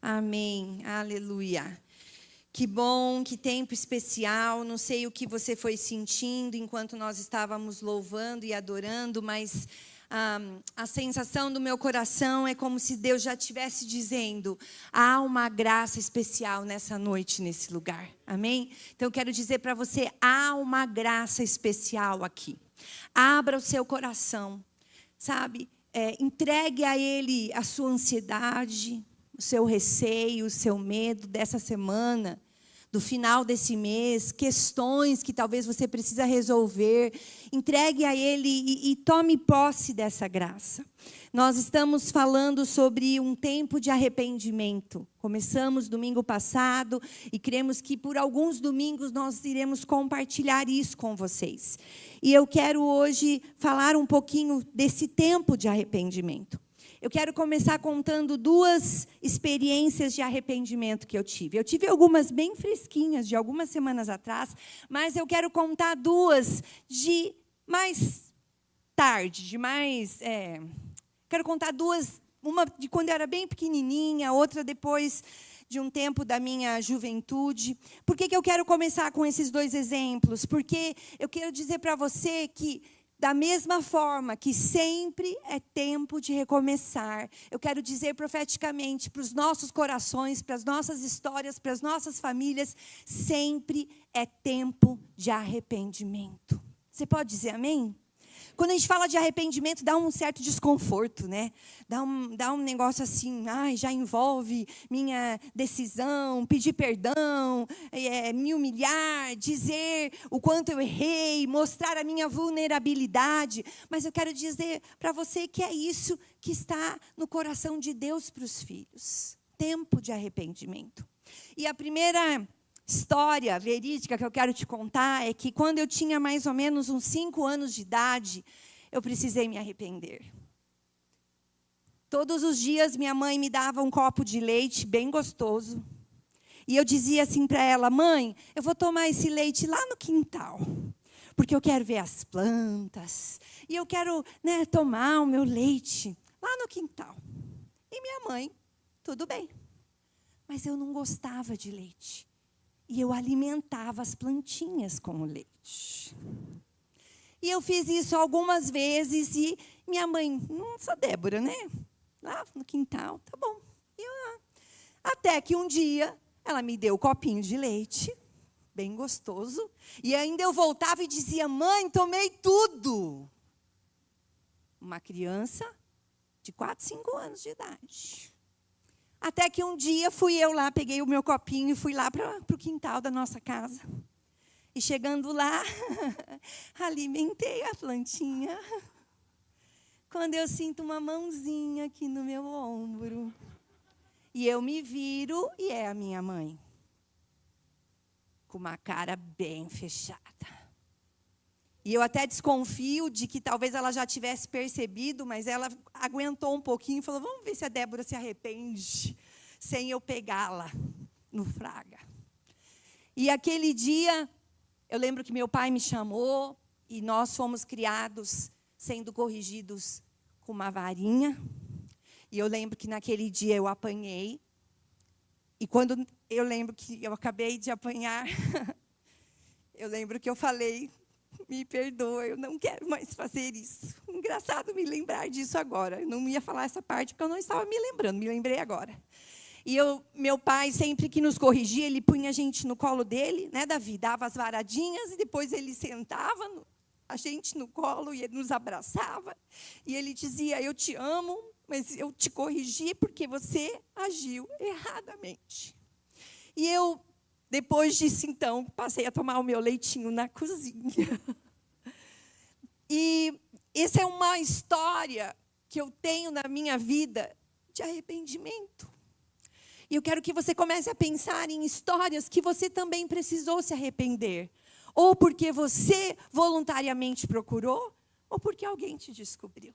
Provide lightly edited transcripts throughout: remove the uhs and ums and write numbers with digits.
Amém. Aleluia. Que bom, que tempo especial. Não sei o que você foi sentindo enquanto nós estávamos louvando e adorando, mas a sensação do meu coração é como se Deus já estivesse dizendo: há uma graça especial nessa noite, nesse lugar. Amém? Então eu quero dizer para você: há uma graça especial aqui. Abra o seu coração, sabe? Entregue a Ele a sua ansiedade, o seu receio, o seu medo dessa semana, do final desse mês, questões que talvez você precisa resolver. Entregue a Ele e tome posse dessa graça. Nós estamos falando sobre um tempo de arrependimento. Começamos domingo passado e cremos que por alguns domingos nós iremos compartilhar isso com vocês. E eu quero hoje falar um pouquinho desse tempo de arrependimento. Eu quero começar contando 2 experiências de arrependimento que eu tive. Eu tive algumas bem fresquinhas, de algumas semanas atrás, mas eu quero contar 2 de mais tarde, quero contar 2, uma de quando eu era bem pequenininha, outra depois de um tempo da minha juventude. Por que eu quero começar com esses 2 exemplos? Porque eu quero dizer para você que, da mesma forma que sempre é tempo de recomeçar, eu quero dizer profeticamente para os nossos corações, para as nossas histórias, para as nossas famílias, sempre é tempo de arrependimento. Você pode dizer amém? Quando a gente fala de arrependimento, dá um certo desconforto, né? Dá um negócio assim, já envolve minha decisão, pedir perdão, me humilhar, dizer o quanto eu errei, mostrar a minha vulnerabilidade. Mas eu quero dizer para você que é isso que está no coração de Deus para os filhos. Tempo de arrependimento. E a primeira história verídica que eu quero te contar é que quando eu tinha mais ou menos uns 5 anos de idade, eu precisei me arrepender. Todos os dias minha mãe me dava um copo de leite bem gostoso. E eu dizia assim para ela: mãe, eu vou tomar esse leite lá no quintal, porque eu quero ver as plantas. E eu quero, tomar o meu leite lá no quintal. E minha mãe, tudo bem. Mas eu não gostava de leite. E eu alimentava as plantinhas com o leite. E eu fiz isso algumas vezes e minha mãe, sou Débora, né? Lá no quintal, tá bom. Até que um dia ela me deu um copinho de leite, bem gostoso, e ainda eu voltava e dizia: mãe, tomei tudo. Uma criança de 4, 5 anos de idade. Até que um dia fui eu lá, peguei o meu copinho e fui lá para o quintal da nossa casa. E chegando lá, alimentei a plantinha. Quando eu sinto uma mãozinha aqui no meu ombro. E eu me viro e é a minha mãe. Com uma cara bem fechada. E eu até desconfio de que talvez ela já tivesse percebido, mas ela aguentou um pouquinho e falou: vamos ver se a Débora se arrepende, sem eu pegá-la no fraga. E aquele dia, eu lembro que meu pai me chamou, e nós fomos criados sendo corrigidos com uma varinha. E eu lembro que naquele dia eu apanhei. E quando eu lembro que eu acabei de apanhar, eu lembro que eu falei: me perdoa, eu não quero mais fazer isso. Engraçado me lembrar disso agora. Eu não ia falar essa parte porque eu não estava me lembrando, me lembrei agora. E meu pai, sempre que nos corrigia, ele punha a gente no colo dele, né, Davi? Dava as varadinhas e depois ele sentava a gente no colo e ele nos abraçava. E ele dizia: eu te amo, mas eu te corrigi porque você agiu erradamente. E eu, depois disso, então, passei a tomar o meu leitinho na cozinha. E essa é uma história que eu tenho na minha vida de arrependimento. E eu quero que você comece a pensar em histórias que você também precisou se arrepender. Ou porque você voluntariamente procurou, ou porque alguém te descobriu.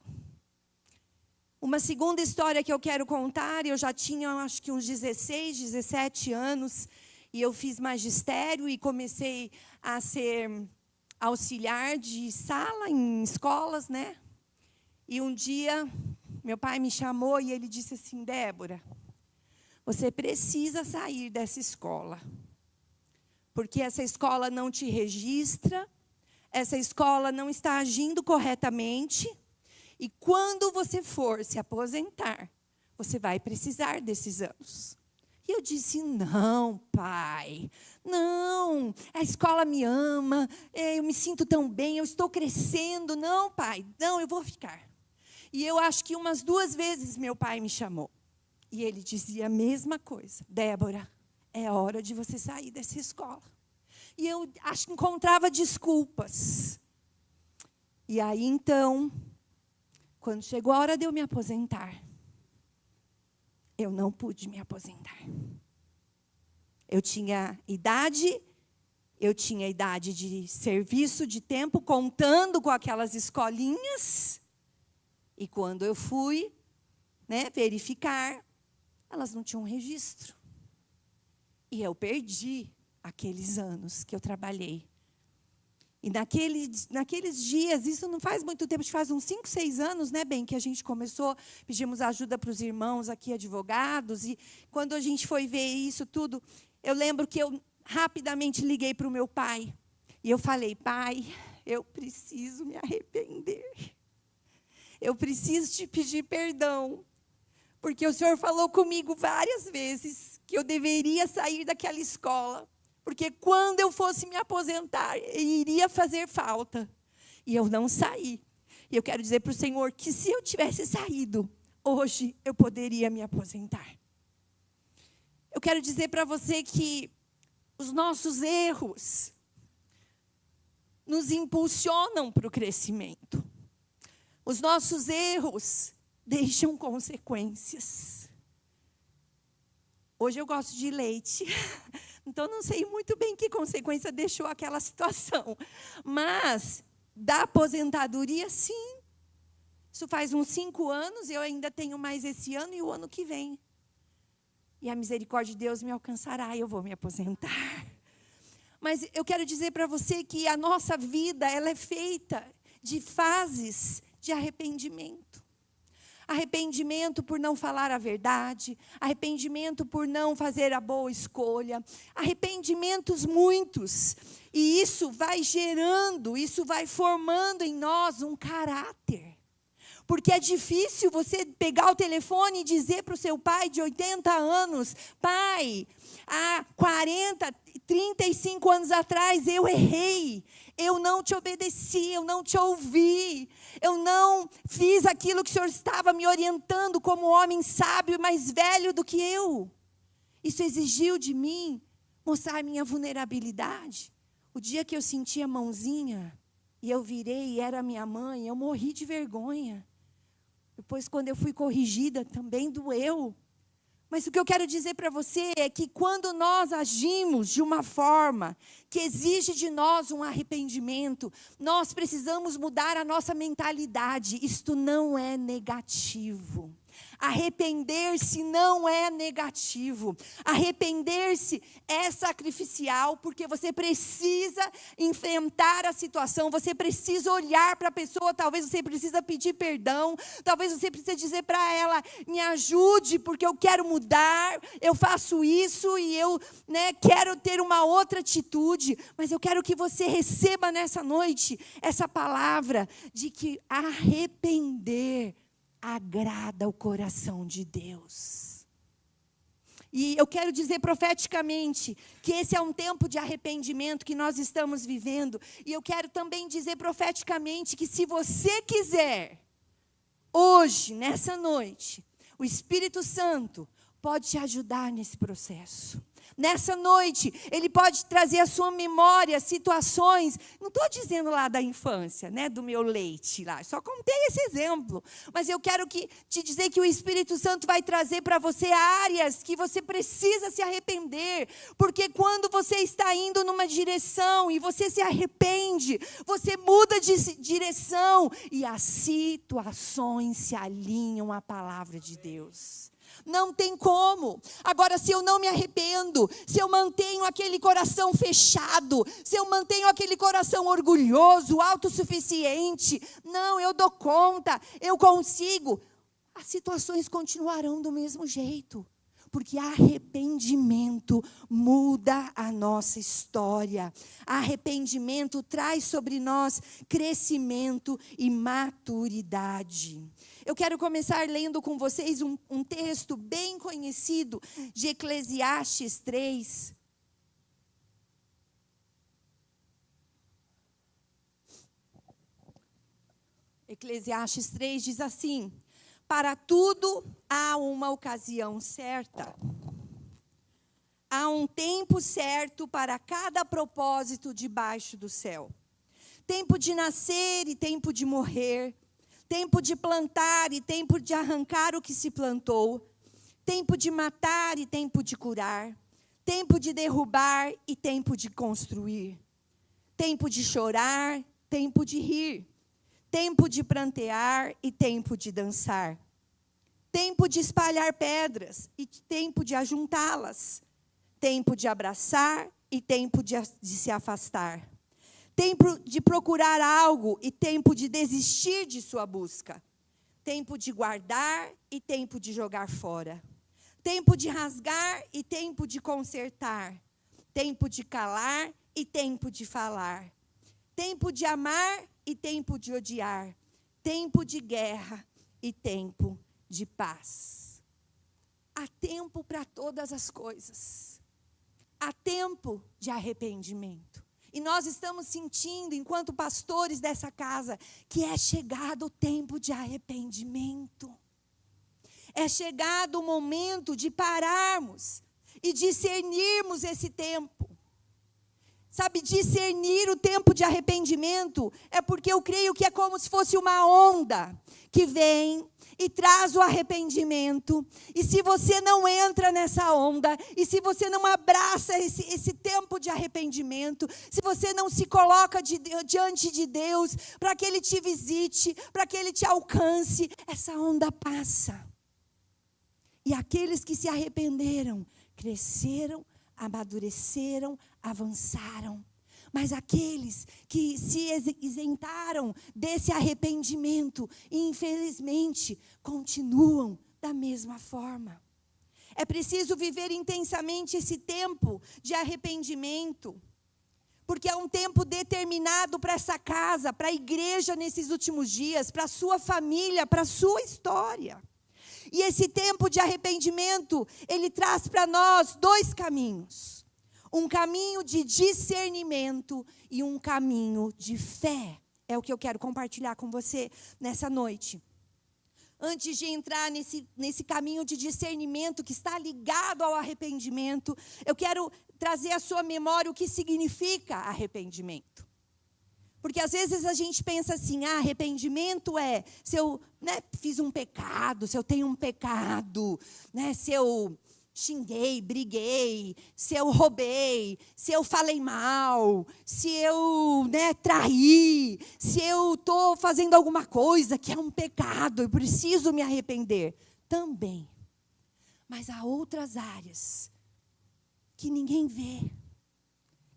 Uma segunda história que eu quero contar, eu já tinha, acho que uns 16, 17 anos, e eu fiz magistério e comecei a ser auxiliar de sala em escolas, né? E um dia, meu pai me chamou e ele disse assim: Débora, Você precisa sair dessa escola. Porque essa escola não te registra, essa escola não está agindo corretamente. E quando você for se aposentar, você vai precisar desses anos. E eu disse, não, pai, não, a escola me ama, eu me sinto tão bem, eu estou crescendo. Não, pai, não, eu vou ficar. E eu acho que umas 2 vezes meu pai me chamou. E ele dizia a mesma coisa. Débora, é hora de você sair dessa escola. E eu acho que encontrava desculpas. E aí, então, quando chegou a hora de eu me aposentar, eu não pude me aposentar. Eu tinha idade de serviço, de tempo, contando com aquelas escolinhas. E quando eu fui, verificar, elas não tinham registro. E eu perdi aqueles anos que eu trabalhei. E naqueles dias, isso não faz muito tempo, faz uns 5, 6 anos, bem, que a gente começou, pedimos ajuda para os irmãos aqui, advogados, e quando a gente foi ver isso tudo, eu lembro que eu rapidamente liguei para o meu pai, e eu falei, pai, eu preciso me arrepender. Eu preciso te pedir perdão, porque o Senhor falou comigo várias vezes que eu deveria sair daquela escola, porque quando eu fosse me aposentar, iria fazer falta. E eu não saí. E eu quero dizer para o Senhor que se eu tivesse saído, hoje eu poderia me aposentar. Eu quero dizer para você que os nossos erros nos impulsionam para o crescimento. Os nossos erros deixam consequências. Hoje eu gosto de leite. Então, não sei muito bem que consequência deixou aquela situação. Mas, da aposentadoria, sim. Isso faz uns 5 anos, eu ainda tenho mais esse ano e o ano que vem. E a misericórdia de Deus me alcançará e eu vou me aposentar. Mas eu quero dizer para você que a nossa vida, ela é feita de fases de arrependimento. Arrependimento por não falar a verdade, arrependimento por não fazer a boa escolha, arrependimentos muitos. E isso vai gerando, isso vai formando em nós um caráter. Porque é difícil você pegar o telefone e dizer para o seu pai de 80 anos, pai, há 40, 35 anos atrás eu errei. Eu não te obedeci, eu não te ouvi, eu não fiz aquilo que o Senhor estava me orientando como homem sábio e mais velho do que eu. Isso exigiu de mim mostrar minha vulnerabilidade. O dia que eu senti a mãozinha e eu virei e era minha mãe, eu morri de vergonha. Depois, quando eu fui corrigida, também doeu. Mas o que eu quero dizer para você é que quando nós agimos de uma forma que exige de nós um arrependimento, nós precisamos mudar a nossa mentalidade. Isto não é negativo. Arrepender-se não é negativo. Arrepender-se é sacrificial, porque você precisa enfrentar a situação, você precisa olhar para a pessoa, talvez você precisa pedir perdão, talvez você precisa dizer para ela, me ajude, porque eu quero mudar, eu faço isso e eu quero ter uma outra atitude, mas eu quero que você receba nessa noite essa palavra de que arrepender agrada o coração de Deus. E eu quero dizer profeticamente que esse é um tempo de arrependimento que nós estamos vivendo. E eu quero também dizer profeticamente que se você quiser, hoje, nessa noite, o Espírito Santo pode te ajudar nesse processo. Nessa noite, Ele pode trazer à sua memória situações, não estou dizendo lá da infância, do meu leite lá, só contei esse exemplo. Mas eu quero te dizer que o Espírito Santo vai trazer para você áreas que você precisa se arrepender. Porque quando você está indo numa direção e você se arrepende, você muda de direção e as situações se alinham à palavra de Deus. Não tem como. Agora, se eu não me arrependo, se eu mantenho aquele coração fechado, se eu mantenho aquele coração orgulhoso, autossuficiente, não, eu dou conta, eu consigo, as situações continuarão do mesmo jeito. Porque arrependimento muda a nossa história. Arrependimento traz sobre nós crescimento e maturidade. Eu quero começar lendo com vocês um texto bem conhecido de Eclesiastes 3. Eclesiastes 3 diz assim: para tudo há uma ocasião certa. Há um tempo certo para cada propósito debaixo do céu. Tempo de nascer e tempo de morrer. Tempo de plantar e tempo de arrancar o que se plantou. Tempo de matar e tempo de curar. Tempo de derrubar e tempo de construir. Tempo de chorar, tempo de rir. Tempo de prantear e tempo de dançar. Tempo de espalhar pedras e tempo de ajuntá-las. Tempo de abraçar e tempo de se afastar. Tempo de procurar algo e tempo de desistir de sua busca. Tempo de guardar e tempo de jogar fora. Tempo de rasgar e tempo de consertar. Tempo de calar e tempo de falar. Tempo de amar e tempo de odiar. Tempo de guerra e tempo de paz. Há tempo para todas as coisas. Há tempo de arrependimento. E nós estamos sentindo, enquanto pastores dessa casa, que é chegado o tempo de arrependimento. É chegado o momento de pararmos e discernirmos esse tempo. Sabe, discernir o tempo de arrependimento é porque eu creio que é como se fosse uma onda que vem e traz o arrependimento. E se você não entra nessa onda, e se você não abraça esse tempo de arrependimento, se você não se coloca diante de Deus para que Ele te visite, para que Ele te alcance, essa onda passa. E aqueles que se arrependeram, cresceram, amadureceram, avançaram. Mas aqueles que se isentaram desse arrependimento, infelizmente, continuam da mesma forma. É preciso viver intensamente esse tempo de arrependimento, porque é um tempo determinado para essa casa, para a igreja nesses últimos dias, para a sua família, para a sua história. E esse tempo de arrependimento, ele traz para nós dois caminhos. Um caminho de discernimento e um caminho de fé. É o que eu quero compartilhar com você nessa noite. Antes de entrar nesse caminho de discernimento que está ligado ao arrependimento, eu quero trazer à sua memória o que significa arrependimento. Porque às vezes a gente pensa assim, arrependimento é se eu fiz um pecado, se eu tenho um pecado, se eu xinguei, briguei, se eu roubei, se eu falei mal, se eu traí, se eu estou fazendo alguma coisa que é um pecado, eu preciso me arrepender. Também. Mas há outras áreas que ninguém vê,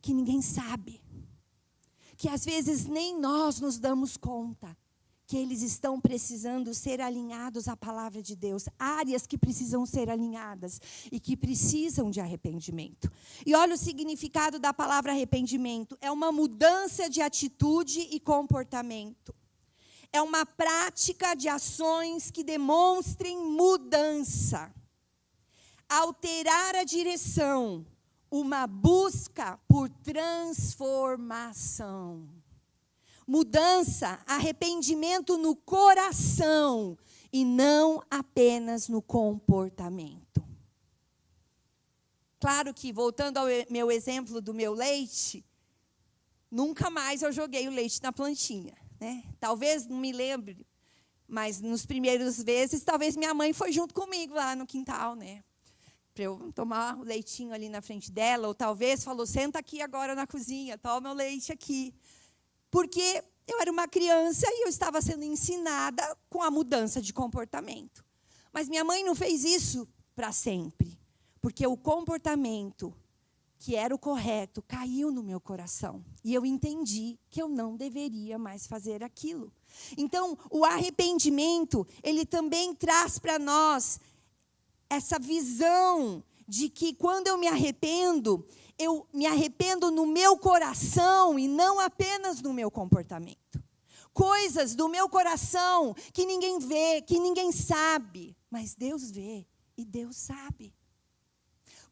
que ninguém sabe, que às vezes nem nós nos damos conta, que eles estão precisando ser alinhados à palavra de Deus. Áreas que precisam ser alinhadas e que precisam de arrependimento. E olha o significado da palavra arrependimento. É uma mudança de atitude e comportamento. É uma prática de ações que demonstrem mudança. Alterar a direção. Uma busca por transformação. Mudança, arrependimento no coração e não apenas no comportamento. Claro que, voltando ao meu exemplo do meu leite, nunca mais eu joguei o leite na plantinha, Talvez, não me lembre, mas nos primeiros vezes, talvez minha mãe foi junto comigo lá no quintal, para eu tomar o leitinho ali na frente dela, ou talvez falou, senta aqui agora na cozinha, toma o leite aqui. Porque eu era uma criança e eu estava sendo ensinada com a mudança de comportamento. Mas minha mãe não fez isso para sempre, porque o comportamento que era o correto caiu no meu coração. E eu entendi que eu não deveria mais fazer aquilo. Então, o arrependimento, ele também traz para nós essa visão de que quando eu me arrependo no meu coração e não apenas no meu comportamento. Coisas do meu coração que ninguém vê, que ninguém sabe, mas Deus vê e Deus sabe.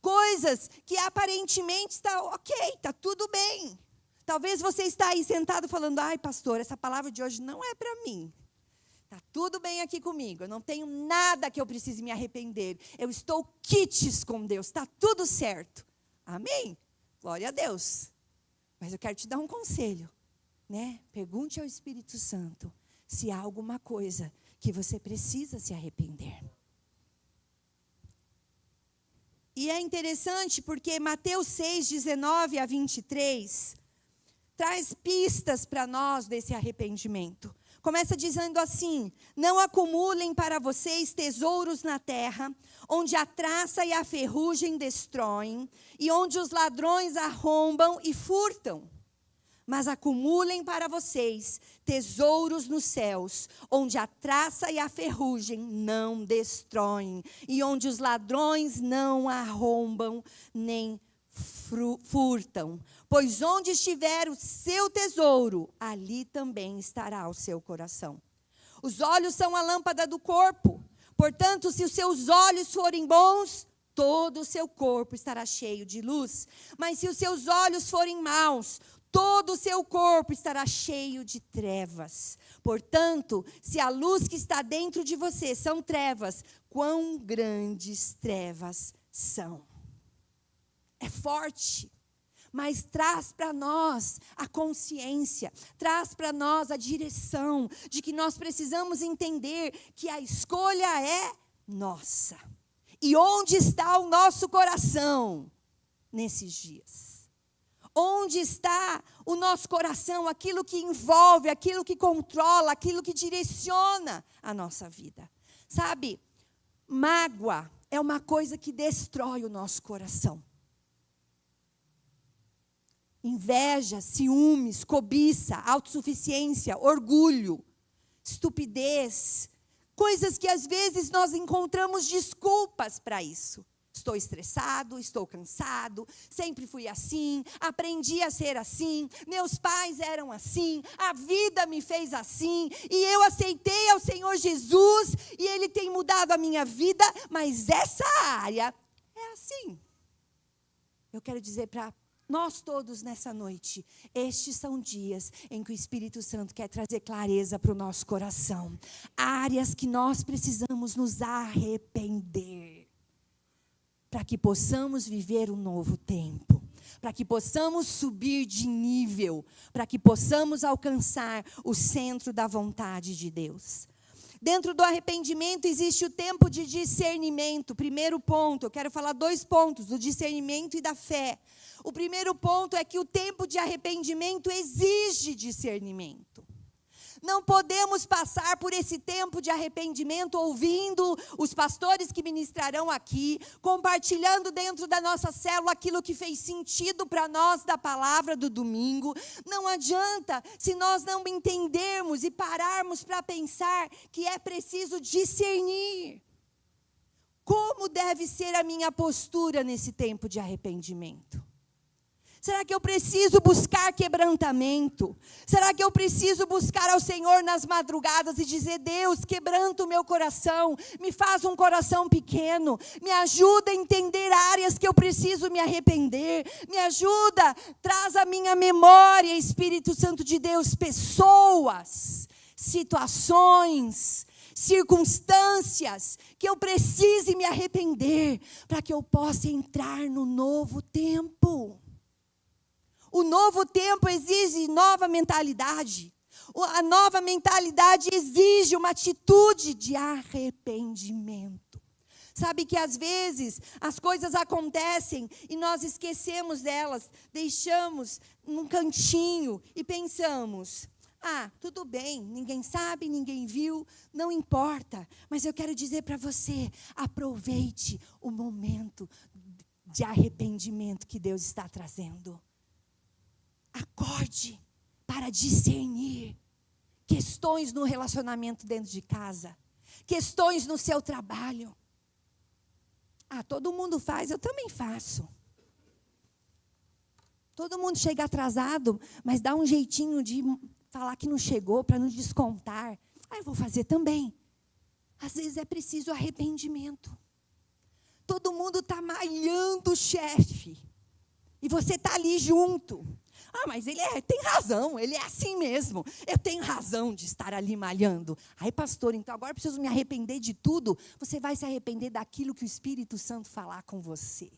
Coisas que aparentemente está ok, está tudo bem. Talvez você está aí sentado falando, ai pastor, essa palavra de hoje não é para mim. Está tudo bem aqui comigo, eu não tenho nada que eu precise me arrepender. Eu estou quites com Deus, está tudo certo. Amém? Glória a Deus. Mas eu quero te dar um conselho, né? Pergunte ao Espírito Santo se há alguma coisa que você precisa se arrepender. E é interessante porque Mateus 6, 19 a 23, traz pistas para nós desse arrependimento. Começa dizendo assim: não acumulem para vocês tesouros na terra, onde a traça e a ferrugem destroem, e onde os ladrões arrombam e furtam. Mas acumulem para vocês tesouros nos céus, onde a traça e a ferrugem não destroem, e onde os ladrões não arrombam nem furtam. Pois onde estiver o seu tesouro, ali também estará o seu coração. Os olhos são a lâmpada do corpo. Portanto, se os seus olhos forem bons, todo o seu corpo estará cheio de luz. Mas se os seus olhos forem maus, todo o seu corpo estará cheio de trevas. Portanto, se a luz que está dentro de você são trevas, quão grandes trevas são. É forte, mas traz para nós a consciência, traz para nós a direção de que nós precisamos entender que a escolha é nossa. E onde está o nosso coração nesses dias? Onde está o nosso coração, aquilo que envolve, aquilo que controla, aquilo que direciona a nossa vida? Sabe, mágoa é uma coisa que destrói o nosso coração. Inveja, ciúmes, cobiça, autossuficiência, orgulho, estupidez, coisas que às vezes nós encontramos desculpas para isso. Estou estressado, estou cansado, sempre fui assim, aprendi a ser assim, meus pais eram assim, a vida me fez assim, e eu aceitei ao Senhor Jesus, e Ele tem mudado a minha vida, mas essa área é assim. Eu quero dizer para nós todos nessa noite, estes são dias em que o Espírito Santo quer trazer clareza para o nosso coração. Áreas que nós precisamos nos arrepender. Para que possamos viver um novo tempo. Para que possamos subir de nível. Para que possamos alcançar o centro da vontade de Deus. Dentro do arrependimento existe o tempo de discernimento. Primeiro ponto, eu quero falar 2 pontos, do discernimento e da fé. O primeiro ponto é que o tempo de arrependimento exige discernimento. Não podemos passar por esse tempo de arrependimento ouvindo os pastores que ministrarão aqui, compartilhando dentro da nossa célula aquilo que fez sentido para nós da palavra do domingo. Não adianta se nós não entendermos e pararmos para pensar que é preciso discernir. Como deve ser a minha postura nesse tempo de arrependimento? Será que eu preciso buscar quebrantamento? Será que eu preciso buscar ao Senhor nas madrugadas e dizer: Deus, quebranta o meu coração, me faz um coração pequeno, me ajuda a entender áreas que eu preciso me arrepender, me ajuda, traz à minha memória, Espírito Santo de Deus, pessoas, situações, circunstâncias que eu precise me arrepender para que eu possa entrar no novo tempo. O novo tempo exige nova mentalidade. A nova mentalidade exige uma atitude de arrependimento. Sabe que às vezes as coisas acontecem e nós esquecemos delas, deixamos num cantinho e pensamos: tudo bem, ninguém sabe, ninguém viu, não importa. Mas eu quero dizer para você, aproveite o momento de arrependimento que Deus está trazendo. Acorde para discernir questões no relacionamento dentro de casa, questões no seu trabalho. Todo mundo faz, eu também faço. Todo mundo chega atrasado, mas dá um jeitinho de falar que não chegou para não descontar. Eu vou fazer também. Às vezes é preciso arrependimento. Todo mundo está malhando o chefe. E você está ali junto. Mas ele tem razão, ele é assim mesmo. Eu tenho razão de estar ali malhando. Pastor, então agora eu preciso me arrepender de tudo. Você vai se arrepender daquilo que o Espírito Santo falar com você.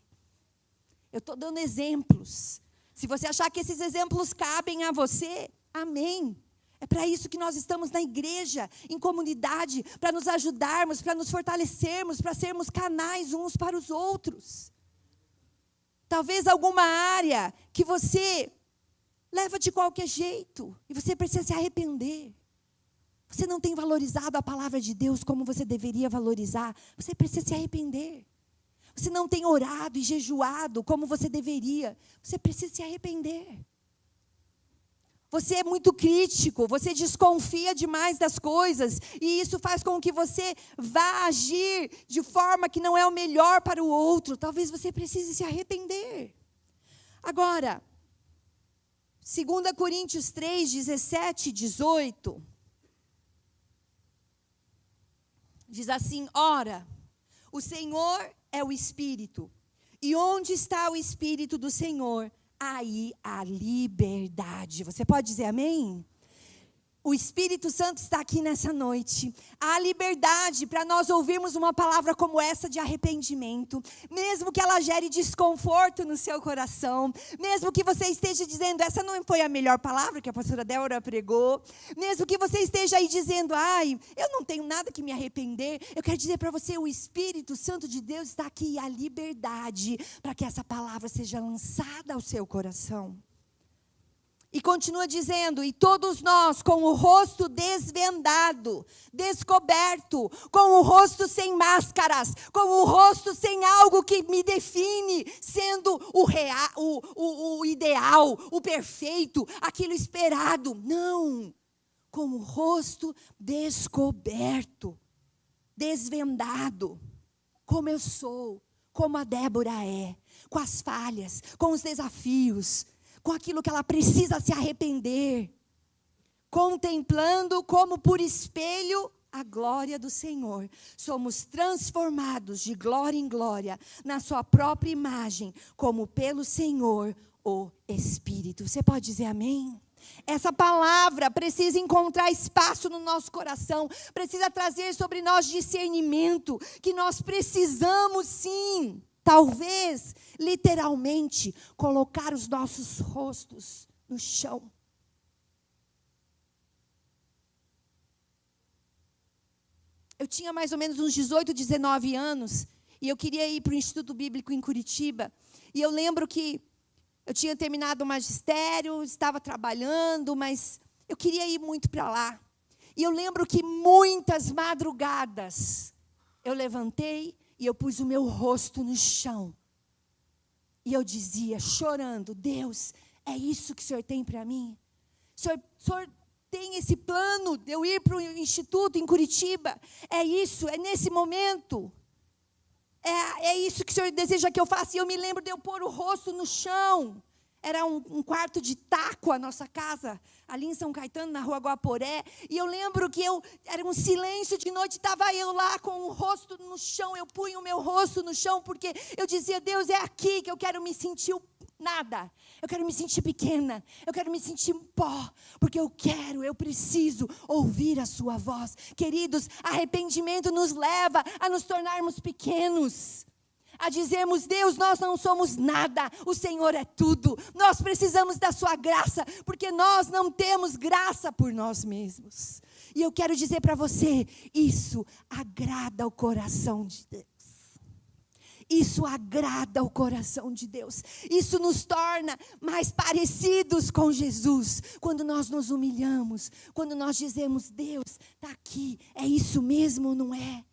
Eu estou dando exemplos. Se você achar que esses exemplos cabem a você, amém. É para isso que nós estamos na igreja, em comunidade, para nos ajudarmos, para nos fortalecermos, para sermos canais uns para os outros. Talvez alguma área que você leva de qualquer jeito e você precisa se arrepender. Você não tem valorizado a palavra de Deus como você deveria valorizar. Você precisa se arrepender. Você não tem orado e jejuado como você deveria. Você precisa se arrepender. Você é muito crítico, você desconfia demais das coisas, e isso faz com que você vá agir de forma que não é o melhor para o outro. Talvez você precise se arrepender. Agora, 2 Coríntios 3, 17 e 18, diz assim: ora, o Senhor é o Espírito, e onde está o Espírito do Senhor, aí a liberdade. Você pode dizer amém? O Espírito Santo está aqui nessa noite. Há liberdade para nós ouvirmos uma palavra como essa de arrependimento. Mesmo que ela gere desconforto no seu coração. Mesmo que você esteja dizendo, essa não foi a melhor palavra que a pastora Débora pregou. Mesmo que você esteja aí dizendo, eu não tenho nada que me arrepender. Eu quero dizer para você, o Espírito Santo de Deus está aqui. E a liberdade para que essa palavra seja lançada ao seu coração. E continua dizendo, e todos nós com o rosto desvendado, descoberto, com o rosto sem máscaras, com o rosto sem algo que me define, sendo o ideal, o perfeito, aquilo esperado. Não, com o rosto descoberto, desvendado, como eu sou, como a Débora é, com as falhas, com os desafios, com aquilo que ela precisa se arrepender, contemplando como por espelho a glória do Senhor. Somos transformados de glória em glória, na sua própria imagem, como pelo Senhor, o Espírito. Você pode dizer amém? Essa palavra precisa encontrar espaço no nosso coração, precisa trazer sobre nós discernimento, que nós precisamos sim, talvez, literalmente, colocar os nossos rostos no chão. Eu tinha mais ou menos uns 18, 19 anos, e eu queria ir para o Instituto Bíblico em Curitiba. E eu lembro que eu tinha terminado o magistério, estava trabalhando, mas eu queria ir muito para lá. E eu lembro que muitas madrugadas eu levantei e eu pus o meu rosto no chão. E eu dizia, chorando, Deus, é isso que o Senhor tem para mim? O Senhor tem esse plano de eu ir para o Instituto em Curitiba? É isso, é nesse momento? É isso que o Senhor deseja que eu faça? E eu me lembro de eu pôr o rosto no chão. Era um quarto de taco a nossa casa, ali em São Caetano, na rua Guaporé. E eu lembro que era um silêncio de noite, estava eu lá com o rosto no chão. Eu punha o meu rosto no chão, porque eu dizia, Deus, é aqui que eu quero me sentir nada. Eu quero me sentir pequena, eu quero me sentir pó, porque eu preciso ouvir a sua voz. Queridos, arrependimento nos leva a nos tornarmos pequenos. A dizermos, Deus, nós não somos nada, o Senhor é tudo. Nós precisamos da sua graça, porque nós não temos graça por nós mesmos. E eu quero dizer para você, isso agrada o coração de Deus. Isso agrada o coração de Deus. Isso nos torna mais parecidos com Jesus. Quando nós nos humilhamos, quando nós dizemos, Deus, está aqui, é isso mesmo, não é?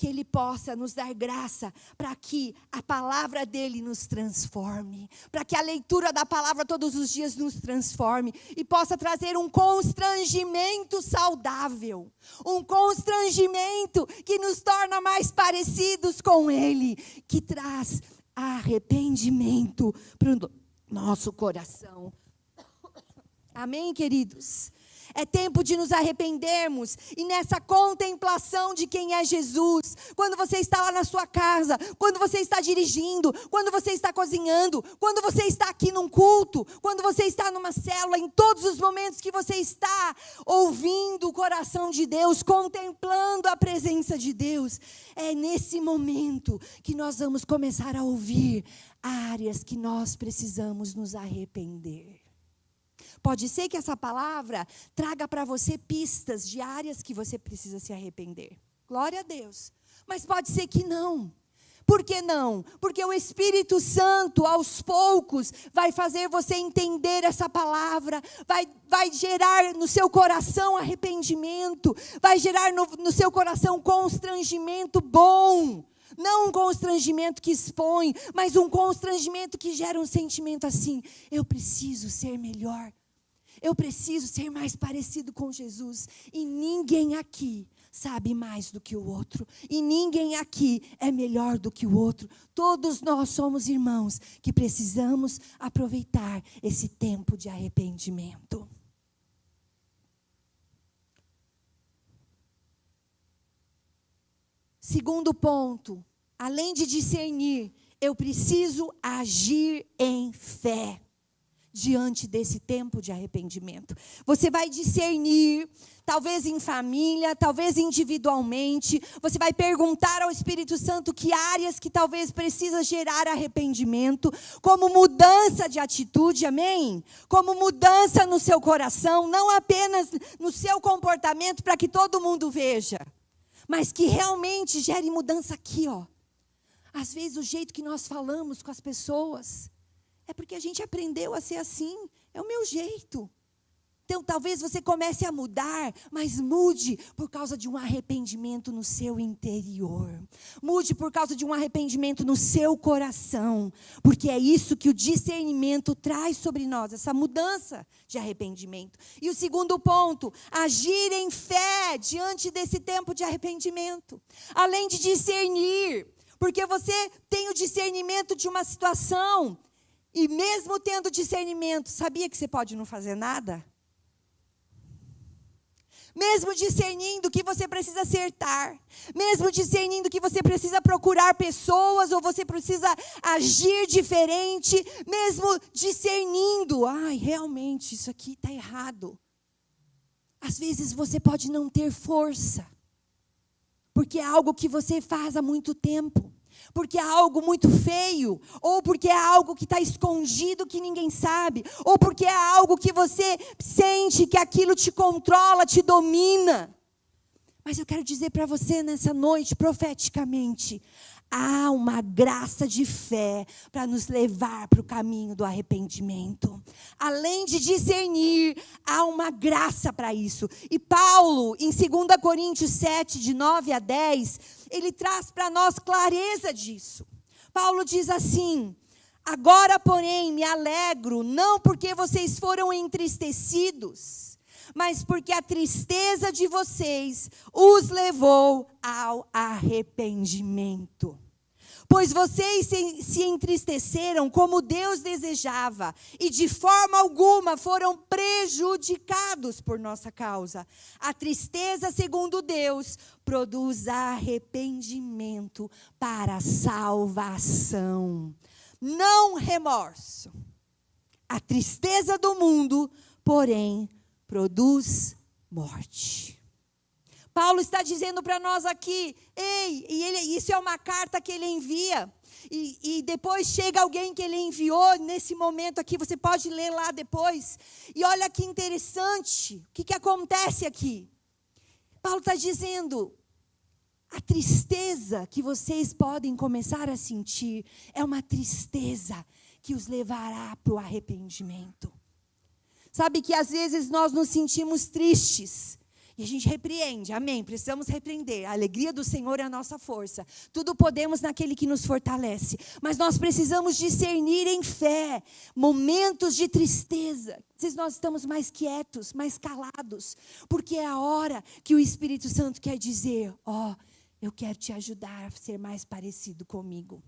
que Ele possa nos dar graça para que a palavra dEle nos transforme, para que a leitura da palavra todos os dias nos transforme e possa trazer um constrangimento saudável, um constrangimento que nos torna mais parecidos com Ele, que traz arrependimento para o nosso coração. Amém, queridos? É tempo de nos arrependermos e nessa contemplação de quem é Jesus, quando você está lá na sua casa, quando você está dirigindo, quando você está cozinhando, quando você está aqui num culto, quando você está numa célula, em todos os momentos que você está ouvindo o coração de Deus, contemplando a presença de Deus, é nesse momento que nós vamos começar a ouvir áreas que nós precisamos nos arrepender. Pode ser que essa palavra traga para você pistas de áreas que você precisa se arrepender. Glória a Deus. Mas pode ser que não. Por que não? Porque o Espírito Santo, aos poucos, vai fazer você entender essa palavra, vai gerar no seu coração arrependimento, vai gerar no seu coração constrangimento bom. Não um constrangimento que expõe, mas um constrangimento que gera um sentimento assim: eu preciso ser melhor. Eu preciso ser mais parecido com Jesus. E ninguém aqui sabe mais do que o outro. E ninguém aqui é melhor do que o outro. Todos nós somos irmãos que precisamos aproveitar esse tempo de arrependimento. Segundo ponto, além de discernir, eu preciso agir em fé. Diante desse tempo de arrependimento. Você vai discernir, talvez em família, talvez individualmente. Você vai perguntar ao Espírito Santo que áreas que talvez precisa gerar arrependimento, como mudança de atitude, amém? Como mudança no seu coração, não apenas no seu comportamento para que todo mundo veja, mas que realmente gere mudança aqui, ó. Às vezes o jeito que nós falamos com as pessoas é porque a gente aprendeu a ser assim. É o meu jeito. Então, talvez você comece a mudar, mas mude por causa de um arrependimento no seu interior. Mude por causa de um arrependimento no seu coração. Porque é isso que o discernimento traz sobre nós, essa mudança de arrependimento. E o segundo ponto, agir em fé diante desse tempo de arrependimento. Além de discernir, porque você tem o discernimento de uma situação. E mesmo tendo discernimento, sabia que você pode não fazer nada? Mesmo discernindo que você precisa acertar, mesmo discernindo que você precisa procurar pessoas, ou você precisa agir diferente, mesmo discernindo, realmente isso aqui está errado. Às vezes você pode não ter força, porque é algo que você faz há muito tempo. Porque é algo muito feio, ou porque é algo que está escondido que ninguém sabe, ou porque é algo que você sente que aquilo te controla, te domina. Mas eu quero dizer para você nessa noite, profeticamente, há uma graça de fé para nos levar para o caminho do arrependimento. Além de discernir, há uma graça para isso. E Paulo, em 2 Coríntios 7, de 9 a 10, ele traz para nós clareza disso. Paulo diz assim: agora, porém, me alegro, não porque vocês foram entristecidos, mas porque a tristeza de vocês os levou ao arrependimento. Pois vocês se entristeceram como Deus desejava, e de forma alguma foram prejudicados por nossa causa. A tristeza, segundo Deus, produz arrependimento para a salvação, não remorso. A tristeza do mundo, porém, produz morte. Paulo está dizendo para nós aqui, isso é uma carta que ele envia, e depois chega alguém que ele enviou nesse momento aqui, você pode ler lá depois, e olha que interessante, o que acontece aqui? Paulo está dizendo, a tristeza que vocês podem começar a sentir, é uma tristeza que os levará para o arrependimento. Sabe que às vezes nós nos sentimos tristes, E a gente repreende, amém, precisamos repreender. A alegria do Senhor é a nossa força. Tudo podemos naquele que nos fortalece. Mas nós precisamos discernir em fé momentos de tristeza. Às vezes nós estamos mais quietos, mais calados. Porque é a hora que o Espírito Santo quer dizer, eu quero te ajudar a ser mais parecido comigo.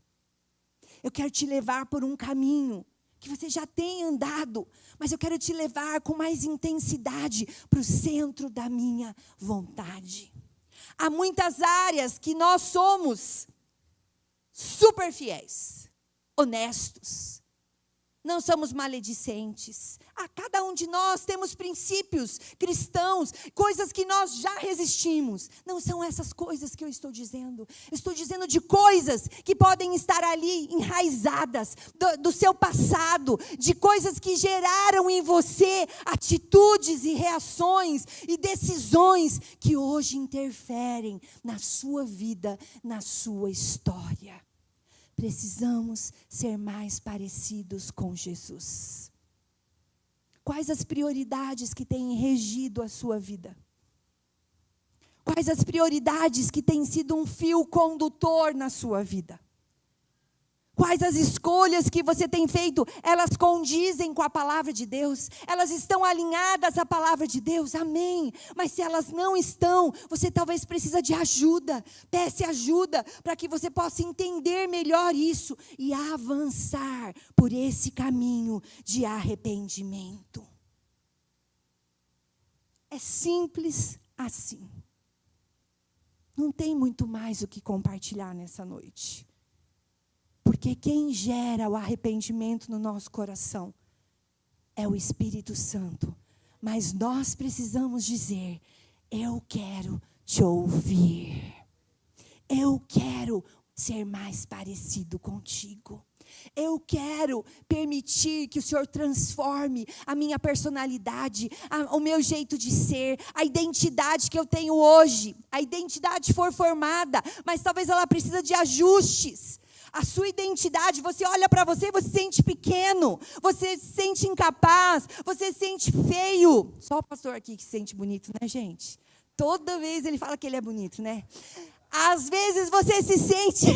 Eu quero te levar por um caminho que você já tem andado, mas eu quero te levar com mais intensidade para o centro da minha vontade. Há muitas áreas que nós somos super fiéis, honestos, não somos maledicentes. Cada um de nós temos princípios cristãos, coisas que nós já resistimos. Não são essas coisas que eu estou dizendo. Eu estou dizendo de coisas que podem estar ali enraizadas do seu passado, de coisas que geraram em você atitudes e reações e decisões que hoje interferem na sua vida, na sua história. Precisamos ser mais parecidos com Jesus. Quais as prioridades que têm regido a sua vida? Quais as prioridades que têm sido um fio condutor na sua vida? Quais as escolhas que você tem feito, elas condizem com a palavra de Deus? Elas estão alinhadas à palavra de Deus? Amém. Mas se elas não estão, você talvez precisa de ajuda. Peça ajuda para que você possa entender melhor isso e avançar por esse caminho de arrependimento. É simples assim. Não tem muito mais o que compartilhar nessa noite. Porque quem gera o arrependimento no nosso coração é o Espírito Santo. Mas nós precisamos dizer, eu quero te ouvir. Eu quero ser mais parecido contigo. Eu quero permitir que o Senhor transforme a minha personalidade, o meu jeito de ser, a identidade que eu tenho hoje. A identidade foi formada, mas talvez ela precisa de ajustes. A sua identidade, você olha para você e você se sente pequeno, você se sente incapaz, você se sente feio. Só o pastor aqui que se sente bonito, né, gente? Toda vez ele fala que ele é bonito, né? Às vezes você se sente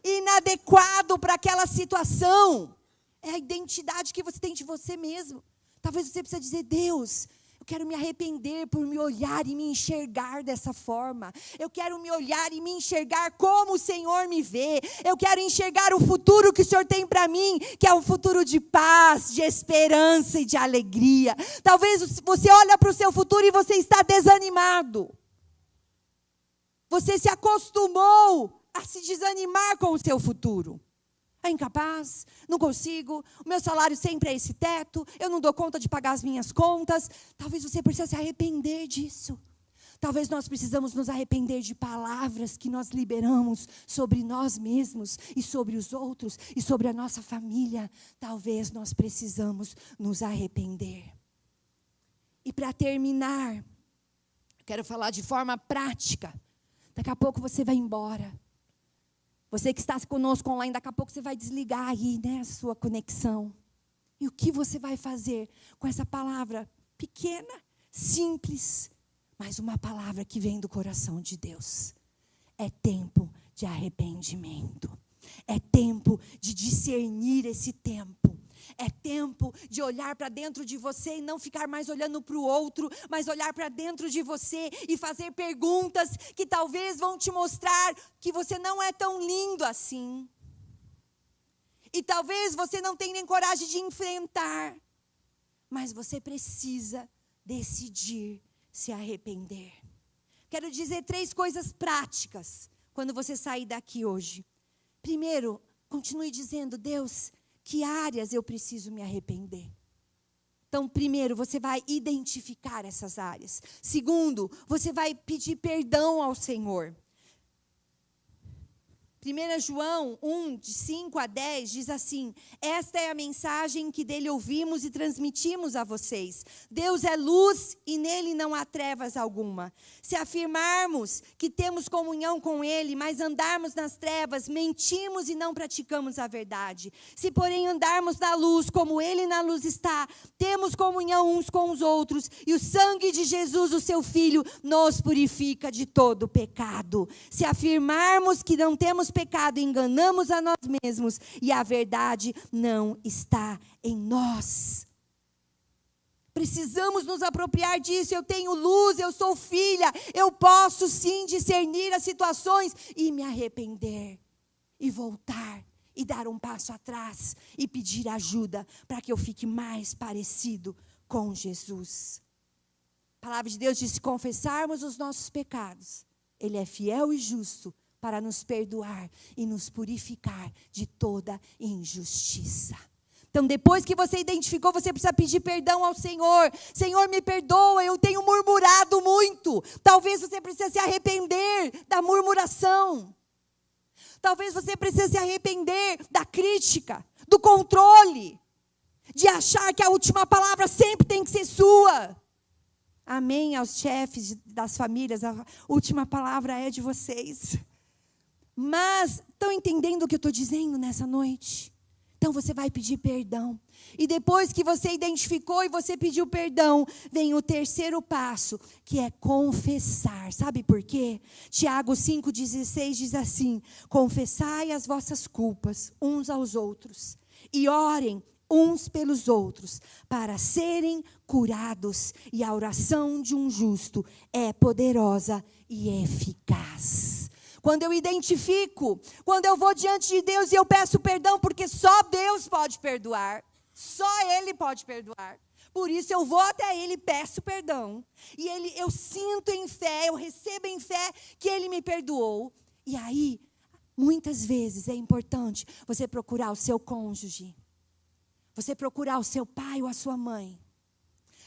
inadequado para aquela situação. É a identidade que você tem de você mesmo. Talvez você precise dizer, Deus, eu quero me arrepender por me olhar e me enxergar dessa forma. Eu quero me olhar e me enxergar como o Senhor me vê. Eu quero enxergar o futuro que o Senhor tem para mim, que é um futuro de paz, de esperança e de alegria. Talvez você olhe para o seu futuro e você está desanimado. Você se acostumou a se desanimar com o seu futuro. É incapaz, não consigo, o meu salário sempre é esse teto, eu não dou conta de pagar as minhas contas. Talvez você precise se arrepender disso. Talvez nós precisamos nos arrepender de palavras que nós liberamos sobre nós mesmos e sobre os outros e sobre a nossa família. Talvez nós precisamos nos arrepender. E para terminar, eu quero falar de forma prática. Daqui a pouco você vai embora. Você que está conosco online, daqui a pouco você vai desligar aí, né, a sua conexão. E o que você vai fazer com essa palavra pequena, simples, mas uma palavra que vem do coração de Deus? É tempo de arrependimento. É tempo de discernir esse tempo. É tempo de olhar para dentro de você e não ficar mais olhando para o outro, mas olhar para dentro de você e fazer perguntas que talvez vão te mostrar que você não é tão lindo assim. E talvez você não tenha nem coragem de enfrentar, mas você precisa decidir se arrepender. Quero dizer 3 coisas práticas quando você sair daqui hoje. Primeiro, continue dizendo, Deus, que áreas eu preciso me arrepender? Então, primeiro, você vai identificar essas áreas. Segundo, você vai pedir perdão ao Senhor. 1 João 1, de 5 a 10, diz assim: esta é a mensagem que dele ouvimos e transmitimos a vocês. Deus é luz e nele não há trevas alguma. Se afirmarmos que temos comunhão com ele, mas andarmos nas trevas, mentimos e não praticamos a verdade. Se, porém, andarmos na luz, como ele na luz está, temos comunhão uns com os outros, e o sangue de Jesus, o seu Filho, nos purifica de todo pecado. Se afirmarmos que não temos pecado, enganamos a nós mesmos e a verdade não está em nós. Precisamos nos apropriar disso. Eu tenho luz, eu sou filha, eu posso sim discernir as situações e me arrepender e voltar e dar um passo atrás e pedir ajuda para que eu fique mais parecido com Jesus. A palavra de Deus diz: se confessarmos os nossos pecados, ele é fiel e justo para nos perdoar e nos purificar de toda injustiça. Então, depois que você identificou, você precisa pedir perdão ao Senhor. Senhor, me perdoa, eu tenho murmurado muito. Talvez você precise se arrepender da murmuração. Talvez você precise se arrepender da crítica, do controle, de achar que a última palavra sempre tem que ser sua. Amém aos chefes das famílias, a última palavra é de vocês. Mas, estão entendendo o que eu estou dizendo nessa noite? Então você vai pedir perdão. E depois que você identificou e você pediu perdão, vem o terceiro passo, que é confessar. Sabe por quê? Tiago 5,16 diz assim: confessai as vossas culpas uns aos outros e orem uns pelos outros, para serem curados. E a oração de um justo é poderosa e eficaz. Quando eu identifico, quando eu vou diante de Deus e eu peço perdão, porque só Deus pode perdoar, só Ele pode perdoar. Por isso eu vou até Ele e peço perdão. E eu sinto em fé, eu recebo em fé que Ele me perdoou. E aí, muitas vezes é importante você procurar o seu cônjuge, você procurar o seu pai ou a sua mãe,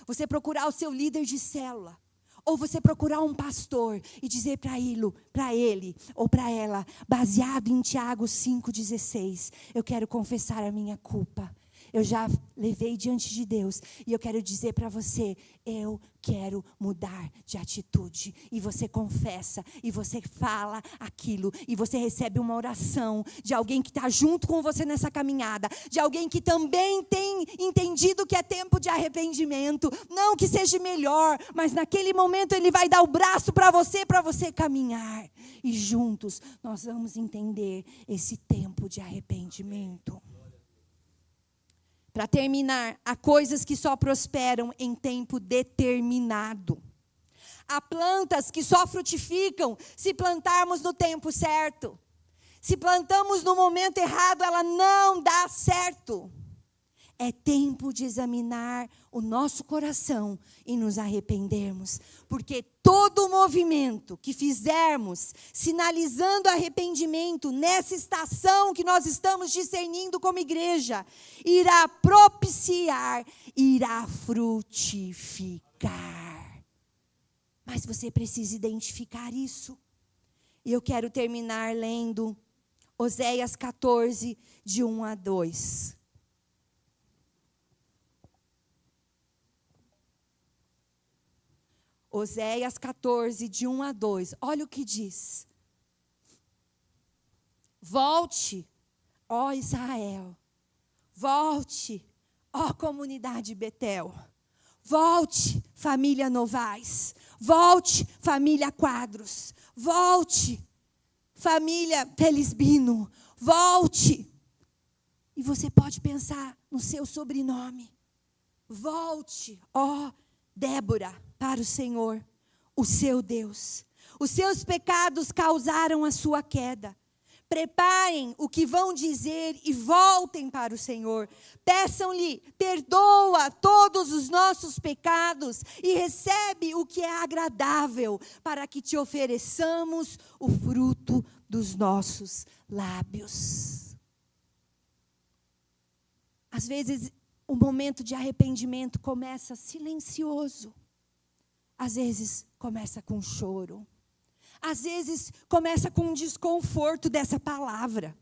você procurar o seu líder de célula, ou você procurar um pastor e dizer para ele ou para ela, baseado em Tiago 5,16, eu quero confessar a minha culpa. Eu já levei diante de Deus e eu quero dizer para você, eu quero mudar de atitude. E você confessa, e você fala aquilo, e você recebe uma oração de alguém que está junto com você nessa caminhada, de alguém que também tem entendido que é tempo de arrependimento. Não que seja melhor, mas naquele momento ele vai dar o braço para você caminhar. E juntos nós vamos entender esse tempo de arrependimento. Para terminar, há coisas que só prosperam em tempo determinado. Há plantas que só frutificam se plantarmos no tempo certo. Se plantamos no momento errado, ela não dá certo. É tempo de examinar o nosso coração e nos arrependermos. Porque todo movimento que fizermos, sinalizando arrependimento, nessa estação que nós estamos discernindo como igreja, irá propiciar, irá frutificar. Mas você precisa identificar isso. E eu quero terminar lendo Oséias 14, de 1 a 2. Oséias 14, de 1 a 2. Olha o que diz. Volte, ó Israel. Volte, ó comunidade Betel. Volte, família Novais. Volte, família Quadros. Volte, família Felisbino. Volte. E você pode pensar no seu sobrenome. Volte, ó Débora, para o Senhor, o seu Deus. Os seus pecados causaram a sua queda. Preparem o que vão dizer e voltem para o Senhor. Peçam-lhe, perdoa todos os nossos pecados e recebe o que é agradável, para que te ofereçamos o fruto dos nossos lábios. Às vezes, o momento de arrependimento começa silencioso. Às vezes, começa com choro. às vezes começa com um desconforto dessa palavra.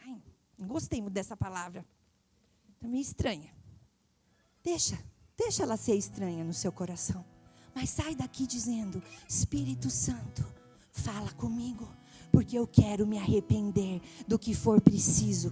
Ai, não gostei muito dessa palavra. Está meio estranha. Deixa ela ser estranha no seu coração. Mas sai daqui dizendo: Espírito Santo, fala comigo, porque eu quero me arrepender do que for preciso.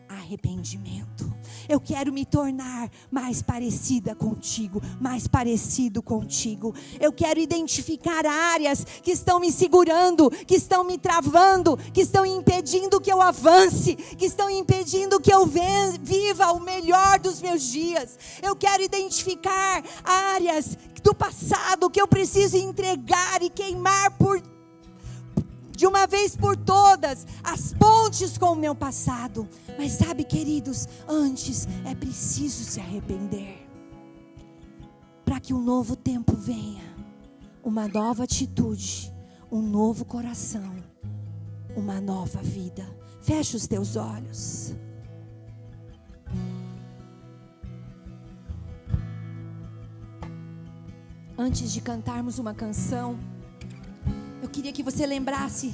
Arrependimento. Eu quero me tornar mais parecida contigo, mais parecido contigo. Eu quero identificar áreas que estão me segurando, que estão me travando, que estão impedindo que eu avance, que estão impedindo que eu viva o melhor dos meus dias. Eu quero identificar áreas do passado que eu preciso entregar e queimar de uma vez por todas as pontes com o meu passado. Mas sabe, queridos, antes é preciso se arrepender, para que um novo tempo venha, uma nova atitude, um novo coração, uma nova vida. Fecha os teus olhos. Antes de cantarmos uma canção, eu queria que você lembrasse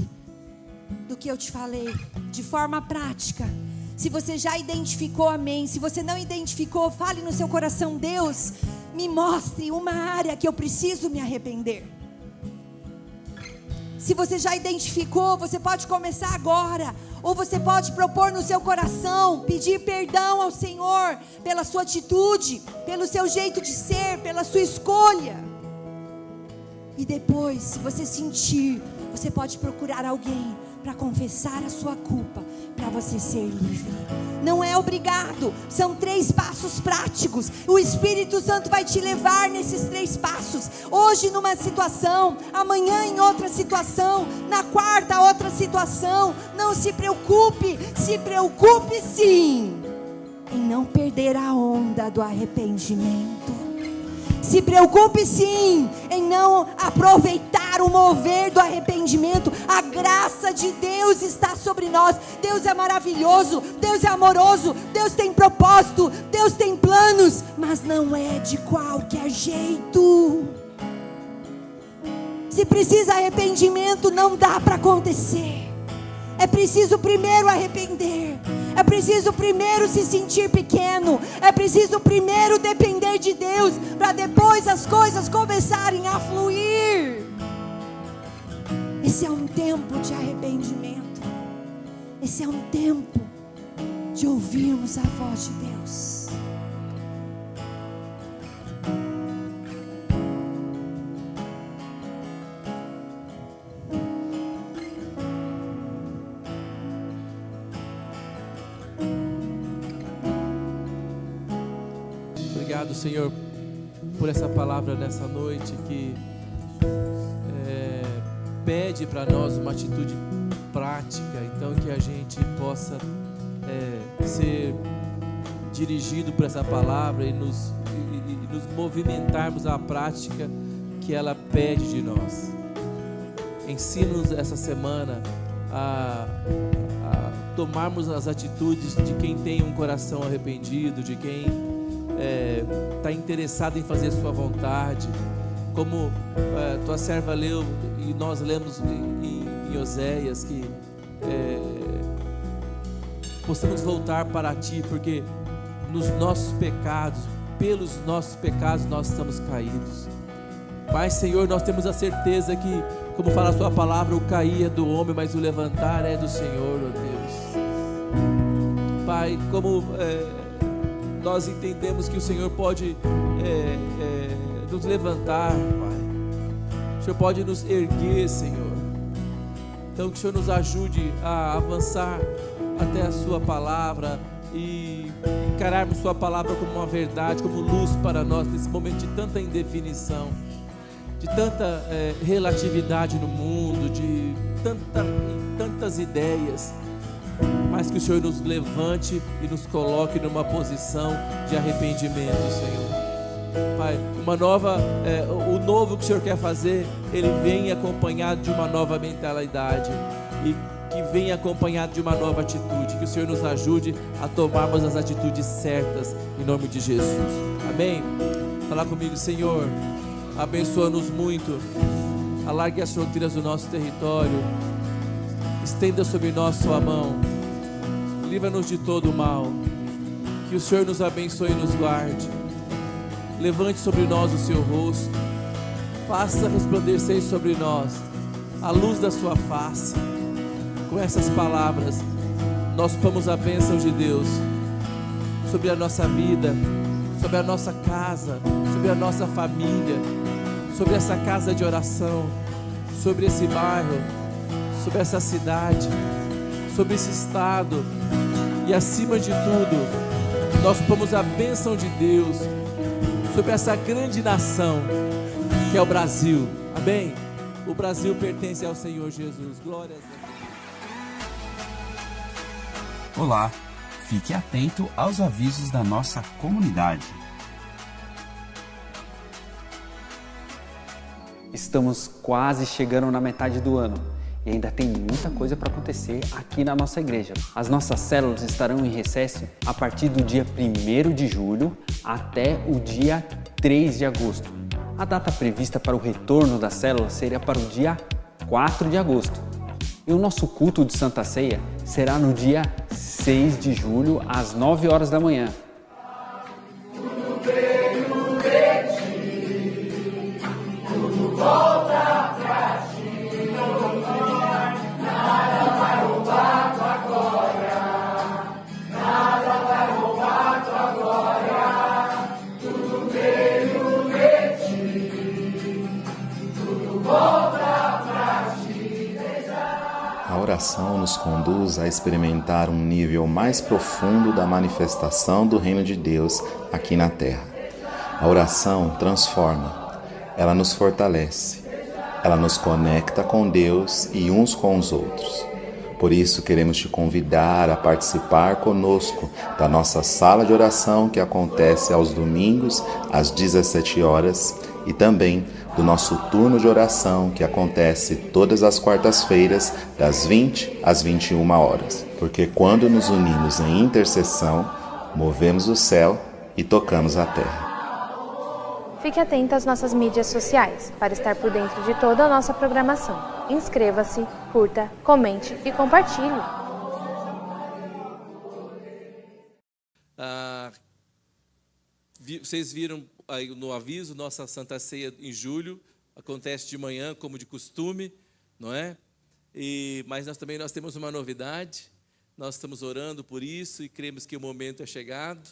do que eu te falei, de forma prática. Se você já identificou, amém. Se você não identificou, fale no seu coração: Deus, me mostre uma área que eu preciso me arrepender. Se você já identificou, você pode começar agora. Ou você pode propor no seu coração, pedir perdão ao Senhor pela sua atitude, pelo seu jeito de ser, pela sua escolha. E depois, se você sentir, você pode procurar alguém para confessar a sua culpa, para você ser livre. Não é obrigado, são 3 passos práticos. O Espírito Santo vai te levar nesses 3 passos. Hoje numa situação, amanhã em outra situação, na quarta outra situação. Não se preocupe sim em não perder a onda do arrependimento. Se preocupe sim em não aproveitar o mover do arrependimento. A graça de Deus está sobre nós. Deus é maravilhoso, Deus é amoroso, Deus tem propósito, Deus tem planos, mas não é de qualquer jeito. Se precisa arrependimento, não dá para acontecer. É preciso primeiro arrepender. É preciso primeiro se sentir pequeno. É preciso primeiro depender de Deus, para depois as coisas começarem a fluir. Esse é um tempo de arrependimento. Esse é um tempo de ouvirmos a voz de Deus. Obrigado, Senhor, por essa palavra nessa noite que pede para nós uma atitude prática. Então que a gente possa ser dirigido por essa palavra e nos movimentarmos à prática que ela pede de nós. Ensina-nos essa semana a tomarmos as atitudes de quem tem um coração arrependido, de quem está interessado em fazer sua vontade, como tua serva leu e nós lemos em Oséias, que possamos voltar para ti, porque nos nossos pecados, pelos nossos pecados nós estamos caídos. Mas, Senhor, nós temos a certeza que, como fala a sua palavra, o cair é do homem, mas o levantar é do Senhor, ó Deus. Pai, como nós entendemos que o Senhor pode nos levantar, Pai. O Senhor pode nos erguer, Senhor. Então que o Senhor nos ajude a avançar até a sua palavra e encararmos sua palavra como uma verdade, como luz para nós nesse momento de tanta indefinição, de tanta relatividade no mundo, de tantas ideias. Mas que o Senhor nos levante e nos coloque numa posição de arrependimento, Senhor. Pai, o novo que o Senhor quer fazer, ele vem acompanhado de uma nova mentalidade e que vem acompanhado de uma nova atitude. Que o Senhor nos ajude a tomarmos as atitudes certas, em nome de Jesus. Amém? Fala comigo: Senhor, abençoa-nos muito alargue as fronteiras do nosso território, estenda sobre nós sua mão, livra-nos de todo o mal, que o Senhor nos abençoe e nos guarde, levante sobre nós o seu rosto, faça resplandecer sobre nós a luz da sua face. Com essas palavras, nós tomamos a bênção de Deus sobre a nossa vida, sobre a nossa casa, sobre a nossa família, sobre essa casa de oração, sobre esse bairro, sobre essa cidade, sobre esse estado e, acima de tudo, nós tomamos a bênção de Deus sobre essa grande nação que é o Brasil. Amém? O Brasil pertence ao Senhor Jesus. Glórias a Deus. Olá, fique atento aos avisos da nossa comunidade. Estamos quase chegando na metade do ano e ainda tem muita coisa para acontecer aqui na nossa igreja. As nossas células estarão em recesso a partir do dia 1º de julho até o dia 3 de agosto. A data prevista para o retorno das células seria para o dia 4 de agosto. E o nosso culto de Santa Ceia será no dia 6 de julho, às 9 horas da manhã. A oração nos conduz a experimentar um nível mais profundo da manifestação do reino de Deus aqui na terra. A oração transforma, ela nos fortalece, ela nos conecta com Deus e uns com os outros. Por isso queremos te convidar a participar conosco da nossa sala de oração que acontece aos domingos às 17 horas e também do nosso turno de oração que acontece todas as quartas-feiras das 20 às 21 horas. Porque quando nos unimos em intercessão, movemos o céu e tocamos a terra. Fique atento às nossas mídias sociais para estar por dentro de toda a nossa programação. Inscreva-se, curta, comente e compartilhe. Vocês viram aí no aviso, nossa Santa Ceia em julho, acontece de manhã, como de costume, não é? Mas nós temos uma novidade, nós estamos orando por isso e cremos que o momento é chegado.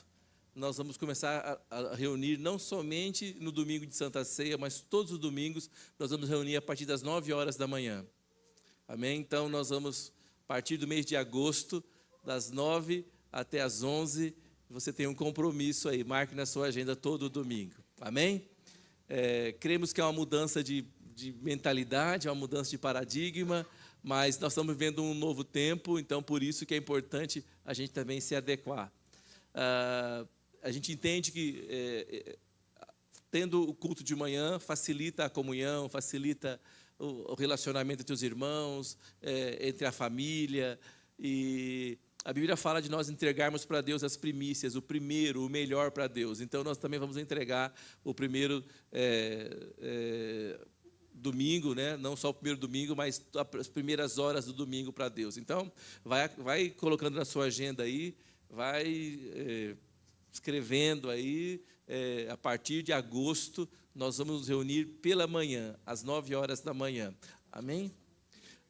Nós vamos começar a reunir não somente no domingo de Santa Ceia, mas todos os domingos nós vamos reunir a partir das 9 horas da manhã. Amém? Então nós vamos, a partir do mês de agosto, das 9 até as 11, você tem um compromisso aí, marque na sua agenda todo domingo. Amém? Cremos que é uma mudança de mentalidade, é uma mudança de paradigma, mas nós estamos vivendo um novo tempo, então por isso que é importante a gente também se adequar. A gente entende que tendo o culto de manhã facilita a comunhão, facilita o relacionamento entre os irmãos, entre a família, e a Bíblia fala de nós entregarmos para Deus as primícias, o primeiro, o melhor para Deus. Então nós também vamos entregar o primeiro domingo, né? Não só o primeiro domingo, mas as primeiras horas do domingo para Deus. Então vai colocando na sua agenda aí, vai escrevendo aí, a partir de agosto, nós vamos nos reunir pela manhã, às 9 horas da manhã. Amém?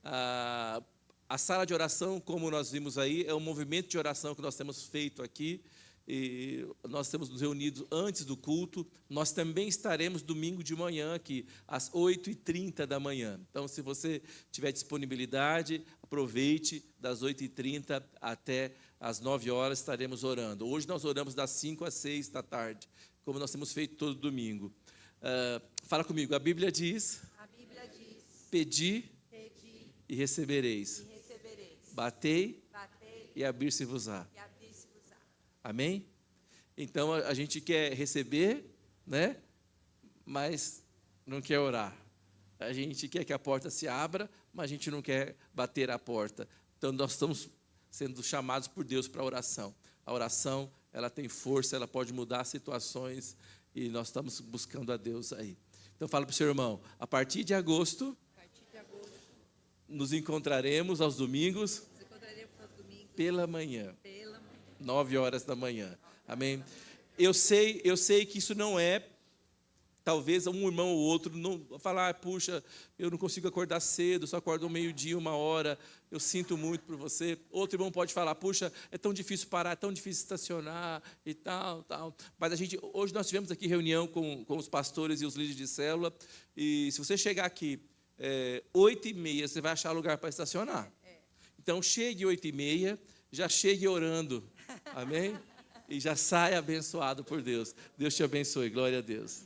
A sala de oração, como nós vimos aí, é um movimento de oração que nós temos feito aqui, e nós temos nos reunidos antes do culto. Nós também estaremos domingo de manhã aqui, às 8h30 da manhã. Então, se você tiver disponibilidade, aproveite das 8h30 até às 9 horas, estaremos orando. Hoje nós oramos das 5 às 6 da tarde, como nós temos feito todo domingo. Fala comigo, a Bíblia diz, pedi e recebereis. Batei e abrir-se-vos-á. Amém? Então a gente quer receber, né? Mas não quer orar. A gente quer que a porta se abra, mas a gente não quer bater a porta. Então nós estamos sendo chamados por Deus para a oração. A oração, ela tem força, ela pode mudar situações, e nós estamos buscando a Deus aí. Então fala para o seu irmão, a partir de agosto, nos encontraremos aos domingos, pela manhã, 9 horas da manhã. Amém? Eu sei que isso não é, talvez um irmão ou outro não falar, puxa, eu não consigo acordar cedo, só acordo ao meio-dia, 1h, eu sinto muito por você. Outro irmão pode falar, puxa, é tão difícil parar, é tão difícil estacionar e tal. Mas hoje nós tivemos aqui reunião com os pastores e os líderes de célula, e se você chegar aqui 8h30, você vai achar lugar para estacionar. Então chegue 8h30, já chegue orando, amém? E já saia abençoado por Deus. Deus te abençoe, glória a Deus.